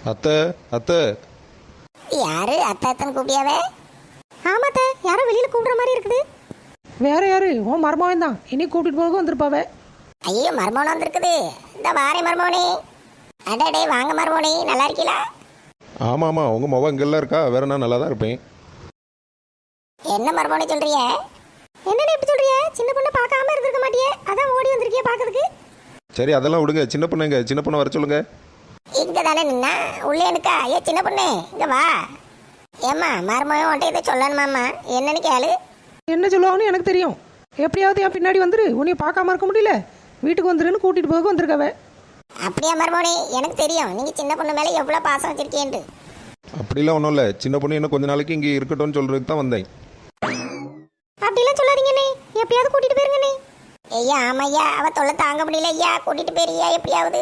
அத்தை அத்தை. யாரு அத்தை அத்தன் கூப்பியாவே? ஆமாத்த, யாரோ வெளியில கூப்பிடுற மாதிரி இருக்குது. வேற யாரு? உன் மருமகன் தான். இனி கூப்பிட்டு போக வந்திருப்பாவே. ஐயோ, மருமகன் வந்திருக்குது. இந்த வாரே மருமகனே. அடடே, வாங்க மருமகனே, நல்லா இருக்கீங்களா? ஆமாம் ஆமாம், உங்கள் முகம் இங்கெல்லாம் இருக்கா? வேற நான் நல்லா தான் இருப்பேன். என்ன மருமகனே சொல்றிய? என்னன்னு எப்படி சொல்றிய? சின்ன பொண்ணை பார்க்காம இருந்திருக்க மாட்டியே, அதான் ஓடி வந்திருக்கிய பார்க்கறதுக்கு. சரி அதெல்லாம் விடுங்க. சின்ன பொண்ணுங்க, சின்ன பொண்ணை வர சொல்லுங்க. இங்க தானே நின்னா உள்ளே எனக்கா? ஏ சின்ன பொண்ணு, இங்க வா. ஏம்மா, மருமகன் உன்ட்ட இதை சொல்லணுமாம்மா, என்னன்னு கேளு. என்ன சொல்லுவாங்கன்னு எனக்கு தெரியும். எப்படியாவது என் பின்னாடி வந்துரு. உன்னைய பார்க்காம இருக்க முடியல. வீட்டுக்கு வந்துருன்னு கூட்டிட்டு போக வந்திருக்கவே. அப்படியா மருமகனே? எனக்கு தெரியும் நீங்க சின்ன பொண்ணு மேல எவ்வளவு பாசம் வச்சிருக்கேன்னு. அப்படிலாம் ஒன்றும் இல்லை. சின்ன பொண்ணு இன்னும் கொஞ்ச நாளைக்கு இங்கே இருக்கட்டும்னு சொல்கிறதுக்கு தான் வந்தேன். அப்படிலாம் சொல்லாதீங்கண்ணே, எப்படியாவது கூட்டிட்டு போயிருங்கண்ணே. ஐயா ஆமையா, அவ தொல்லை தாங்க முடியல ஐயா, கூட்டிட்டு போயிருயா எப்படியாவது.